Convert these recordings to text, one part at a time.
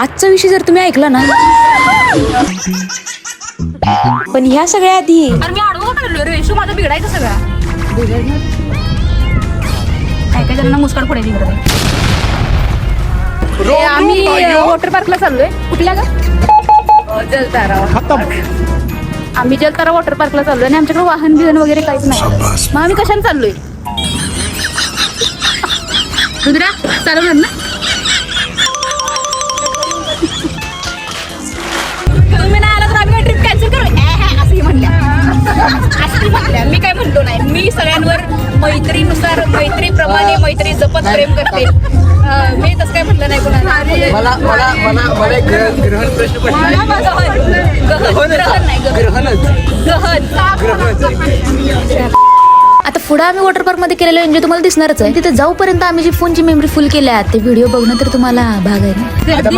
आजचा विषय जर तुम्ही ऐकला ना, पण ह्या सगळ्या आधी अरे मी आडवं काढलो रे, शू माझा बिघडायचा सगळा. काय काय जणांना मुस्काड फोडायची गरज आहे. आम्ही वॉटर पार्कला चाललोय. कुठल्या का? जलतारा. आम्ही जलतारा वॉटर पार्कला चाललोय आणि आमच्याकडे वाहन बिहन वगैरे काहीच नाही. मग आम्ही कशाने चाललोय? रुद्रा चालवणार ना? तुम्ही नाही आला तर आम्ही ट्रिप कॅन्सल करू असंही म्हणल्या. मी काय म्हणतो नाही. मी सगळ्यांवर मैत्रीनुसार मैत्रीप्रमाणे मैत्री जपत प्रेम करते. मी तसं काय म्हटलं नाही कोणाला. मला एक ग्रहण प्रश्न पडला. आता पुढे आम्ही वॉटर पार्क मध्ये केलेलं एन्जॉय तुम्हाला दिसणारच आहे. तिथे जाऊपर्यंत आम्ही जी फोनची मेमरी फुल केल्या ते व्हिडिओ बघणं तर तुम्हाला भाग आहे ना. आता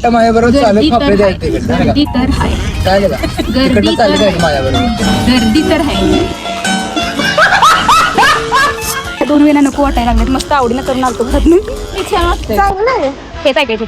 माझ्याबरोबर चालू खापे द्यायचे गर्दी तर आहे. चालेल का? तिकडनं चालू जायचं माझ्याबरोबर. गर्दी तर आहे. 2 वेळा नको वाटायला लागलेत. मस्त आवडीनं करून आलतो घरात. छान वाटतं. हेच ऐकायचं.